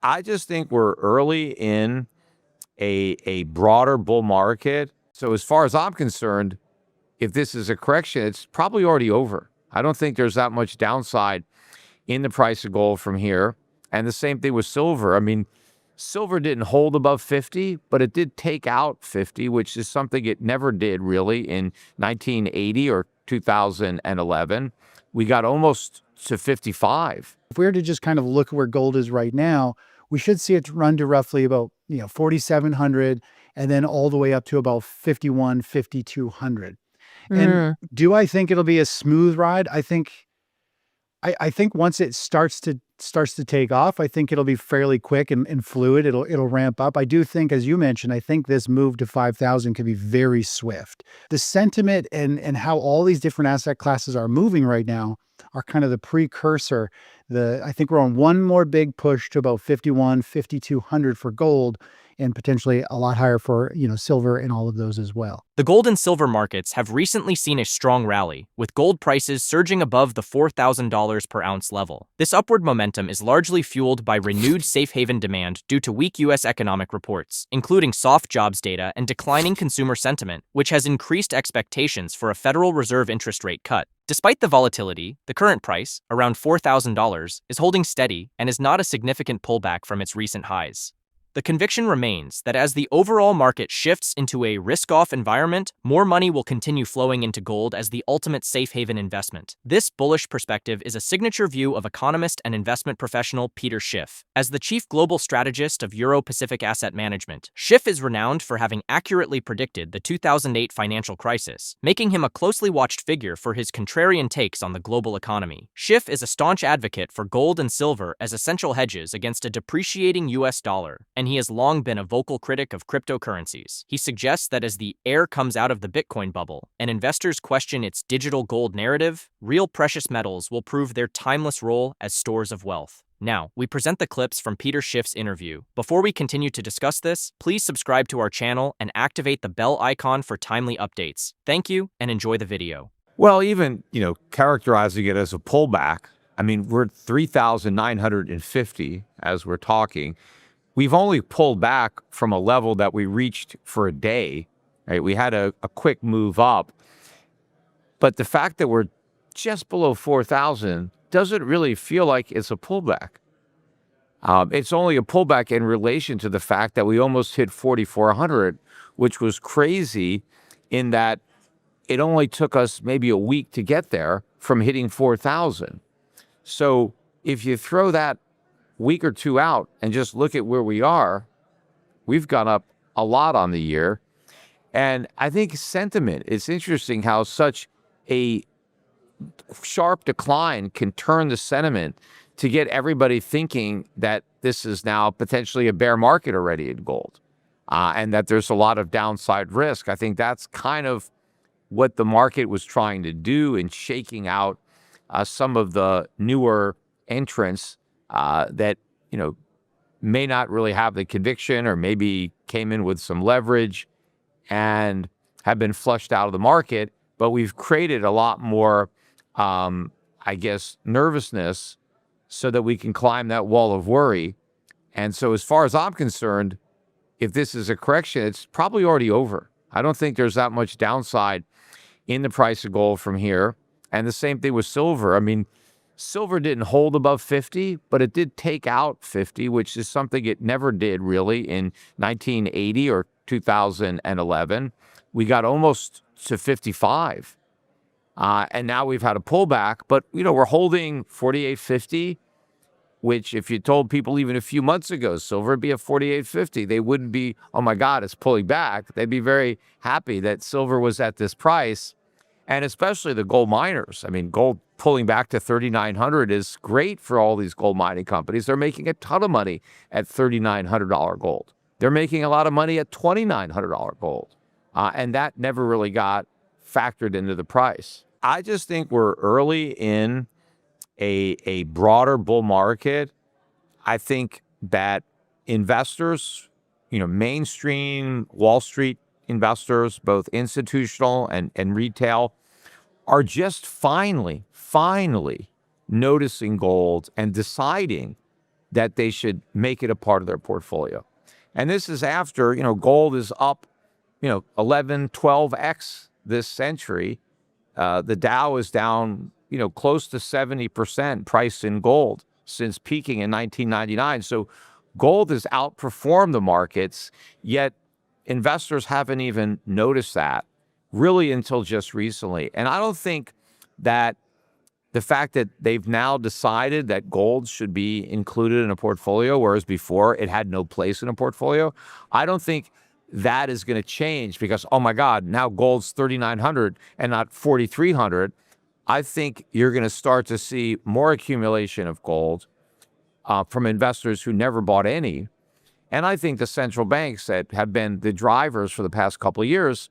I just think we're early in a broader bull market. So as far as I'm concerned, if this is a correction, it's probably already over. I don't think there's that much downside in the price of gold from here. And the same thing with silver. I mean, silver didn't hold above 50, but it did take out 50, which is something it never did really in 1980 or 2011. We got almost to 55. If we were to just kind of look at where gold is right now, we should see it run to roughly about 4,700 and then all the way up to about 51, 5,200. And do I think it'll be a smooth ride? I think once it starts to take off, I think it'll be fairly quick and fluid. It'll ramp up. I do think, as you mentioned, I think this move to 5,000 can be very swift. The sentiment and how all these different asset classes are moving right now are kind of the precursor. I think we're on one more big push to about 51, 5,200 for gold, and potentially a lot higher for, silver and all of those as well. The gold and silver markets have recently seen a strong rally, with gold prices surging above the $4,000 per ounce level. This upward momentum is largely fueled by renewed safe haven demand due to weak U.S. economic reports, including soft jobs data and declining consumer sentiment, which has increased expectations for a Federal Reserve interest rate cut. Despite the volatility, the current price, around $4,000, is holding steady and is not a significant pullback from its recent highs. The conviction remains that as the overall market shifts into a risk-off environment, more money will continue flowing into gold as the ultimate safe haven investment. This bullish perspective is a signature view of economist and investment professional Peter Schiff. As the chief global strategist of Euro-Pacific Asset Management, Schiff is renowned for having accurately predicted the 2008 financial crisis, making him a closely watched figure for his contrarian takes on the global economy. Schiff is a staunch advocate for gold and silver as essential hedges against a depreciating U.S. dollar, and he has long been a vocal critic of cryptocurrencies. He suggests that as the air comes out of the Bitcoin bubble and investors question its digital gold narrative, real precious metals will prove their timeless role as stores of wealth. Now, we present the clips from Peter Schiff's interview. Before we continue to discuss this, please subscribe to our channel and activate the bell icon for timely updates. Thank you and enjoy the video. Well, even, characterizing it as a pullback, I mean, we're at 3,950 as we're talking. We've only pulled back from a level that we reached for a day, right? We had a quick move up. But the fact that we're just below 4,000 doesn't really feel like it's a pullback. It's only a pullback in relation to the fact that we almost hit 4,400, which was crazy in that it only took us maybe a week to get there from hitting 4,000. So if you throw that week or two out and just look at where we are, we've gone up a lot on the year. And I think sentiment, it's interesting how such a sharp decline can turn the sentiment to get everybody thinking that this is now potentially a bear market already in gold, and that there's a lot of downside risk. I think that's kind of what the market was trying to do in shaking out some of the newer entrants that, may not really have the conviction or maybe came in with some leverage and have been flushed out of the market. But we've created a lot more, nervousness so that we can climb that wall of worry. And so as far as I'm concerned, if this is a correction, it's probably already over. I don't think there's that much downside in the price of gold from here. And the same thing with silver. I mean, silver didn't hold above 50, but it did take out 50, which is something it never did really in 1980 or 2011. We got almost to 55. And now we've had a pullback, but, we're holding 48.50, which if you told people even a few months ago, silver would be at 48.50, they wouldn't be, oh my God, it's pulling back. They'd be very happy that silver was at this price. And especially the gold miners. I mean, gold pulling back to 3,900 is great for all these gold mining companies. They're making a ton of money at $3,900 gold. They're making a lot of money at $2,900 gold. And that never really got factored into the price. I just think we're early in a broader bull market. I think that investors, mainstream Wall Street investors, both institutional and retail, are just finally noticing gold and deciding that they should make it a part of their portfolio. And this is after, gold is up, 11, 12x this century. The Dow is down, close to 70% priced in gold since peaking in 1999. So gold has outperformed the markets, yet investors haven't even noticed that really until just recently. And I don't think that the fact that they've now decided that gold should be included in a portfolio, whereas before it had no place in a portfolio, I don't think that is going to change because, oh my God, now gold's 3,900 and not 4,300. I think you're going to start to see more accumulation of gold from investors who never bought any. And I think the central banks that have been the drivers for the past couple of years,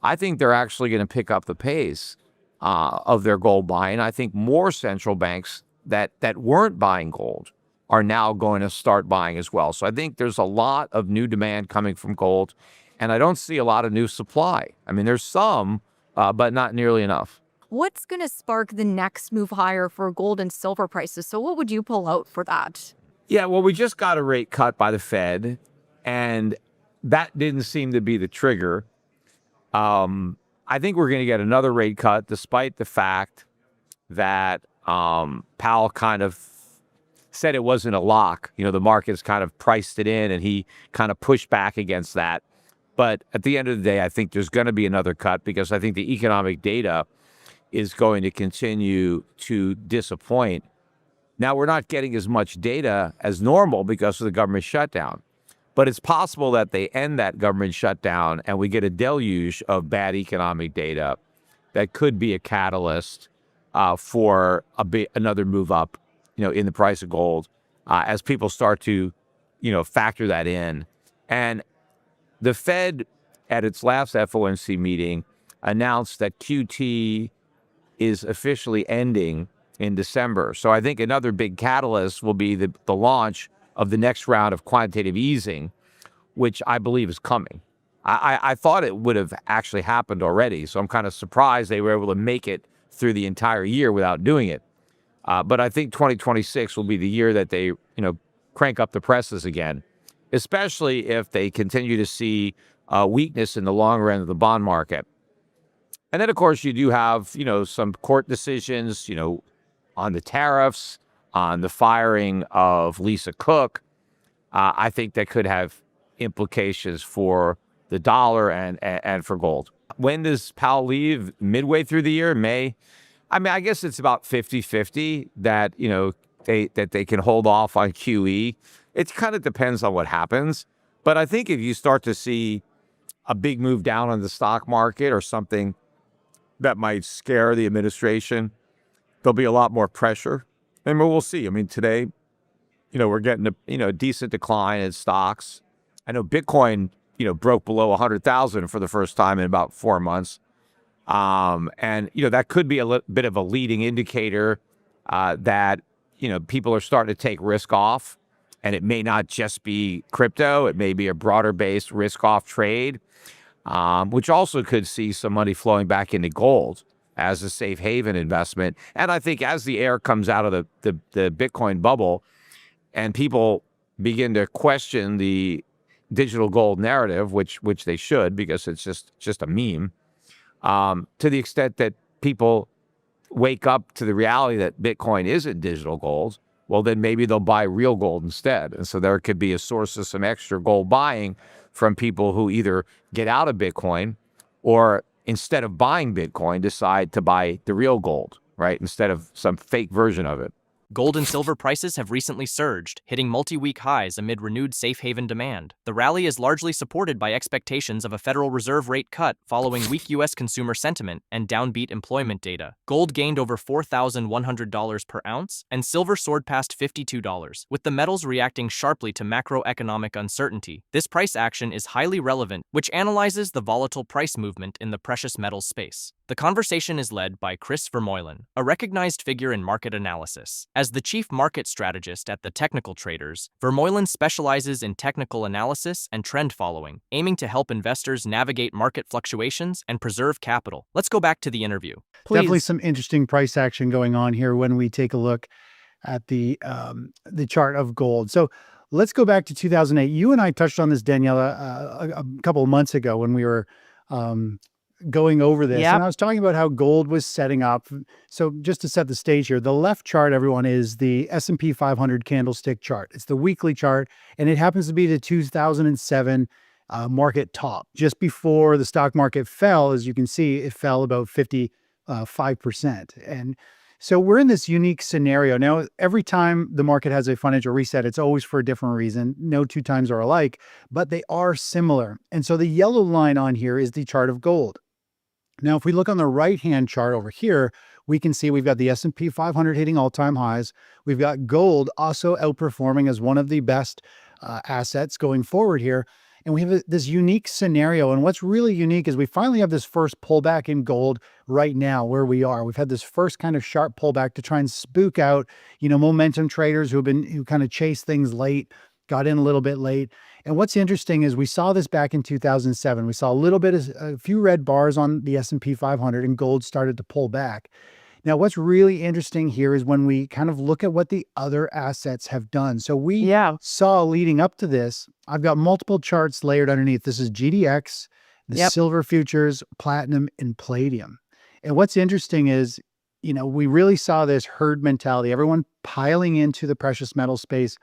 I think they're actually going to pick up the pace of their gold buying. I think more central banks that weren't buying gold are now going to start buying as well. So I think there's a lot of new demand coming from gold, and I don't see a lot of new supply. I mean, there's some, but not nearly enough. What's going to spark the next move higher for gold and silver prices? So what would you pull out for that? Yeah, well, we just got a rate cut by the Fed, and that didn't seem to be the trigger. I think we're going to get another rate cut, despite the fact that Powell kind of said it wasn't a lock. The markets kind of priced it in, and he kind of pushed back against that. But at the end of the day, I think there's going to be another cut because I think the economic data is going to continue to disappoint. Now, we're not getting as much data as normal because of the government shutdown. But it's possible that they end that government shutdown and we get a deluge of bad economic data that could be a catalyst for another move up, in the price of gold as people start to, factor that in. And the Fed at its last FOMC meeting announced that QT is officially ending in December. So I think another big catalyst will be the launch of the next round of quantitative easing, which I believe is coming. I thought it would have actually happened already, so I'm kind of surprised they were able to make it through the entire year without doing it. But I think 2026 will be the year that they, crank up the presses again, especially if they continue to see weakness in the long run of the bond market. And then, of course, you do have, some court decisions, on the tariffs, on the firing of Lisa Cook. I think that could have implications for the dollar and for gold. When does Powell leave? Midway through the year, May? I mean, I guess it's about 50-50 that, they can hold off on QE. It kind of depends on what happens. But I think if you start to see a big move down on the stock market or something that might scare the administration, there'll be a lot more pressure. And we'll see. I mean, today, we're getting a decent decline in stocks. I know Bitcoin, broke below 100,000 for the first time in about 4 months. And, that could be a bit of a leading indicator that, people are starting to take risk off. And it may not just be crypto. It may be a broader based risk off trade, which also could see some money flowing back into gold as a safe haven investment. And I think as the air comes out of the Bitcoin bubble and people begin to question the digital gold narrative, which they should, because it's just a meme, to the extent that people wake up to the reality that Bitcoin isn't digital gold, well, then maybe they'll buy real gold instead. And so there could be a source of some extra gold buying from people who either get out of Bitcoin or instead of buying Bitcoin, decide to buy the real gold, right? Instead of some fake version of it. Gold and silver prices have recently surged, hitting multi-week highs amid renewed safe haven demand. The rally is largely supported by expectations of a Federal Reserve rate cut following weak U.S. consumer sentiment and downbeat employment data. Gold gained over $4,100 per ounce, and silver soared past $52, with the metals reacting sharply to macroeconomic uncertainty. This price action is highly relevant, which analyzes the volatile price movement in the precious metals space. The conversation is led by Chris Vermeulen, a recognized figure in market analysis. As the chief market strategist at the Technical Traders, Vermeulen specializes in technical analysis and trend following, aiming to help investors navigate market fluctuations and preserve capital. Let's go back to the interview. Definitely some interesting price action going on here when we take a look at the chart of gold. So let's go back to 2008. You and I touched on this, Daniela, a couple of months ago when we were going over this. Yep. And I was talking about how gold was setting up. So just to set the stage here, the left chart, everyone, is the S&P 500 candlestick chart. It's the weekly chart, and it happens to be the 2007 market top. Just before the stock market fell, as you can see, it fell about 55%. And so we're in this unique scenario. Now, every time the market has a financial reset, it's always for a different reason. No two times are alike, but they are similar. And so the yellow line on here is the chart of gold. Now, if we look on the right-hand chart over here, we can see we've got the S&P 500 hitting all-time highs. We've got gold also outperforming as one of the best assets going forward here. And we have this unique scenario. And what's really unique is we finally have this first pullback in gold right now where we are. We've had this first kind of sharp pullback to try and spook out, momentum traders who kind of chase things late, got in a little bit late. And what's interesting is we saw this back in 2007. We saw a few red bars on the S&P 500 and gold started to pull back. Now, what's really interesting here is when we kind of look at what the other assets have done. So we saw leading up to this, I've got multiple charts layered underneath. This is GDX, the silver futures, platinum, and palladium. And what's interesting is, we really saw this herd mentality, everyone piling into the precious metal space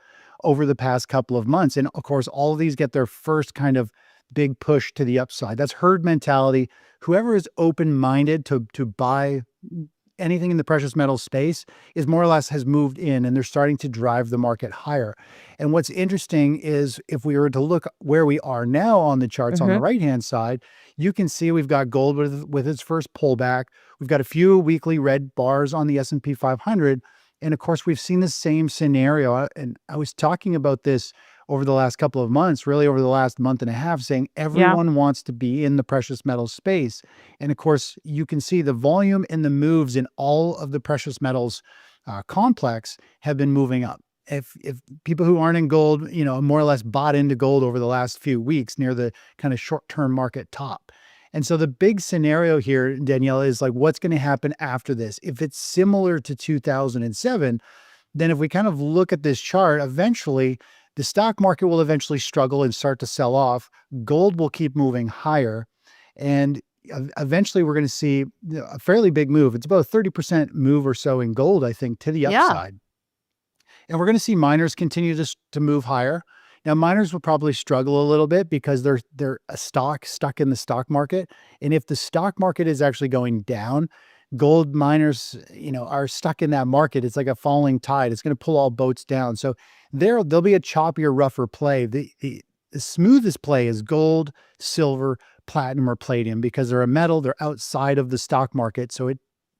over the past couple of months. And of course, all of these get their first kind of big push to the upside. That's herd mentality. Whoever is open-minded to buy anything in the precious metal space is more or less has moved in, and they're starting to drive the market higher. And what's interesting is if we were to look where we are now on the charts on the right-hand side, you can see we've got gold with its first pullback. We've got a few weekly red bars on the S&P 500. And of course, we've seen the same scenario. And I was talking about this over the last couple of months, really over the last month and a half, saying everyone wants to be in the precious metal space. And of course, you can see the volume and the moves in all of the precious metals complex have been moving up. If people who aren't in gold, more or less bought into gold over the last few weeks near the kind of short-term market top. And so the big scenario here, Danielle, is like, what's going to happen after this? If it's similar to 2007, then if we kind of look at this chart, eventually the stock market will eventually struggle and start to sell off. Gold will keep moving higher. And eventually we're going to see a fairly big move. It's about a 30% move or so in gold, I think, to the upside. And we're going to see miners continue to move higher. Now, miners will probably struggle a little bit because they're a stock stuck in the stock market. And if the stock market is actually going down, gold miners, are stuck in that market. It's like a falling tide. It's going to pull all boats down. So there'll be a choppier, rougher play. The smoothest play is gold, silver, platinum, or palladium because they're a metal. They're outside of the stock market. So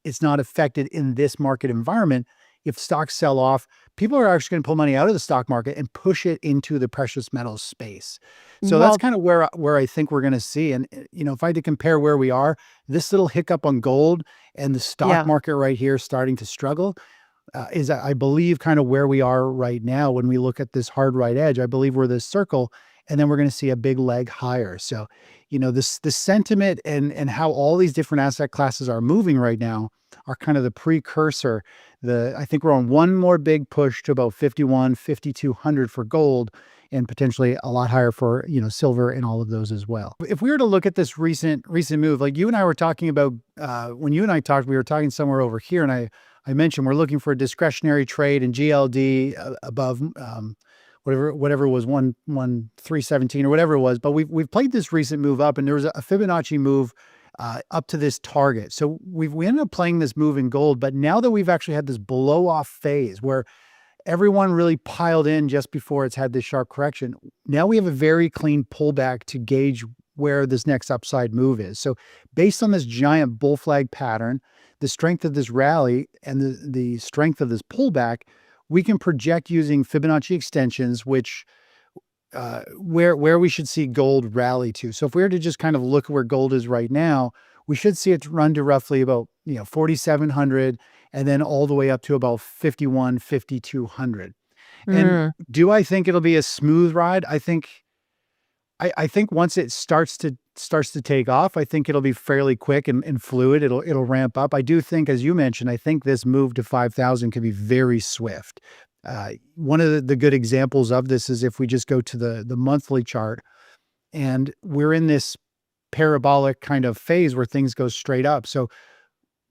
it's not affected in this market environment. If stocks sell off, people are actually going to pull money out of the stock market and push it into the precious metals space. So that's kind of where I think we're going to see. And, if I had to compare where we are, this little hiccup on gold and the stock market right here starting to struggle is, I believe, kind of where we are right now. When we look at this hard right edge, I believe we're this circle, and then we're going to see a big leg higher. So, the sentiment and how all these different asset classes are moving right now are kind of the precursor. I think we're on one more big push to about 5,200 for gold, and potentially a lot higher for, silver and all of those as well. If we were to look at this recent move, like you and I were talking about, when you and I talked, we were talking somewhere over here, and I mentioned we're looking for a discretionary trade in GLD above whatever was 1,317 or whatever it was. But we've played this recent move up, and there was a Fibonacci move up to this target. So we ended up playing this move in gold, but now that we've actually had this blow off phase where everyone really piled in just before it's had this sharp correction, now we have a very clean pullback to gauge where this next upside move is. So based on this giant bull flag pattern, the strength of this rally and the strength of this pullback, we can project using Fibonacci extensions, which where we should see gold rally to. So if we were to just kind of look at where gold is right now, we should see it run to roughly about 4,700 and then all the way up to about 5,200. And do I think it'll be a smooth ride? I think once it starts to starts to take off, I think it'll be fairly quick and fluid. It'll ramp up. I do think, as you mentioned, I think this move to 5,000 could be very swift. One of the good examples of this is if we just go to the monthly chart, and we're in this parabolic kind of phase where things go straight up. So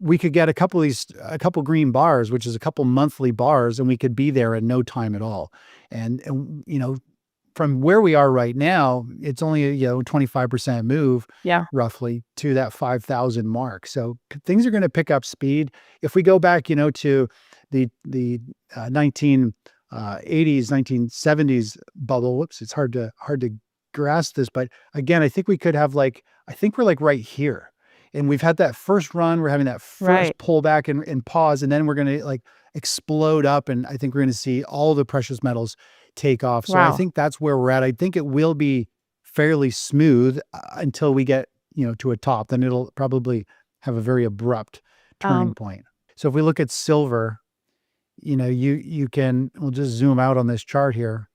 we could get a couple green bars, which is a couple monthly bars, and we could be there in no time at all. And from where we are right now, it's only a 25% move, roughly, to that 5,000 mark. So things are going to pick up speed. If we go back, to the 1980s, 1970s bubble. Whoops, it's hard to grasp this, but again, I think we could have we're right here, and we've had that first run. We're having that first pullback and pause, and then we're going to explode up, and I think we're going to see all the precious metals take off. So I think that's where we're at. I think it will be fairly smooth until we get to a top. Then it'll probably have a very abrupt turning point. So if we look at silver, we'll just zoom out on this chart here,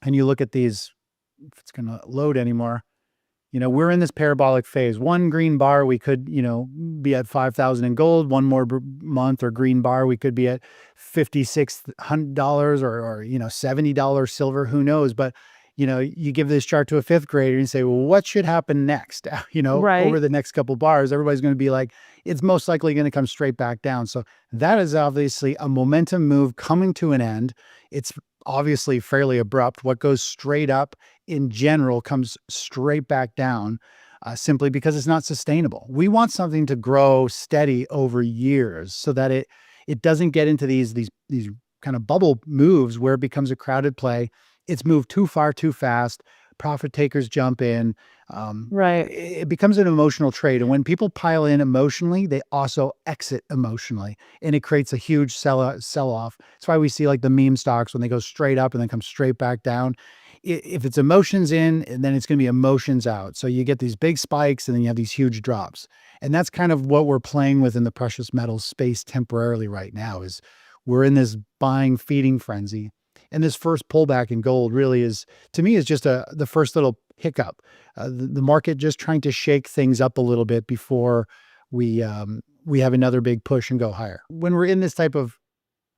and you look at these. If it's going to load anymore, we're in this parabolic phase. One green bar, we could, be at 5,000 in gold. One more month or green bar, we could be at $5,600 or $70 silver. Who knows? But, you give this chart to a fifth grader and say, well, what should happen next? Over the next couple bars, everybody's going to be like, it's most likely going to come straight back down. So that is obviously a momentum move coming to an end. It's obviously fairly abrupt. What goes straight up in general comes straight back down, simply because it's not sustainable. We want something to grow steady over years so that it doesn't get into these kind of bubble moves where it becomes a crowded play. It's moved too far, too fast. Profit takers jump in. It becomes an emotional trade. And when people pile in emotionally, they also exit emotionally. And it creates a huge sell-off. That's why we see the meme stocks when they go straight up and then come straight back down. If it's emotions in, then it's going to be emotions out. So you get these big spikes and then you have these huge drops. And that's kind of what we're playing with in the precious metals space temporarily right now, is we're in this buying, feeding frenzy. And this first pullback in gold really is, to me, is just the first little hiccup. The market just trying to shake things up a little bit before we have another big push and go higher. When we're in this type of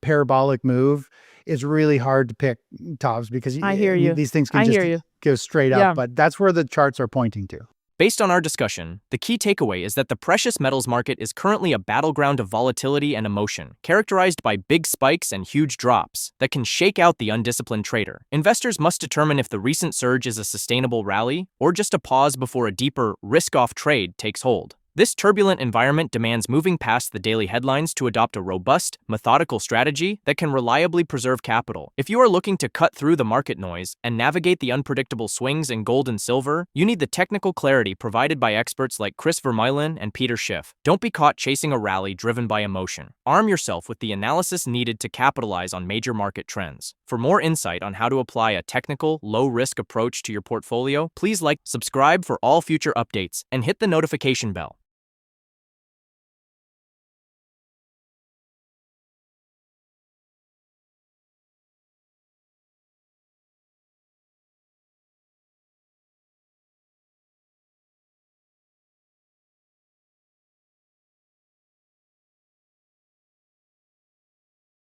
parabolic move, it's really hard to pick tops because I hear you. These things can just go straight up. But that's where the charts are pointing to. Based on our discussion, the key takeaway is that the precious metals market is currently a battleground of volatility and emotion, characterized by big spikes and huge drops that can shake out the undisciplined trader. Investors must determine if the recent surge is a sustainable rally or just a pause before a deeper, risk-off trade takes hold. This turbulent environment demands moving past the daily headlines to adopt a robust, methodical strategy that can reliably preserve capital. If you are looking to cut through the market noise and navigate the unpredictable swings in gold and silver, you need the technical clarity provided by experts like Chris Vermeulen and Peter Schiff. Don't be caught chasing a rally driven by emotion. Arm yourself with the analysis needed to capitalize on major market trends. For more insight on how to apply a technical, low-risk approach to your portfolio, please subscribe for all future updates, and hit the notification bell.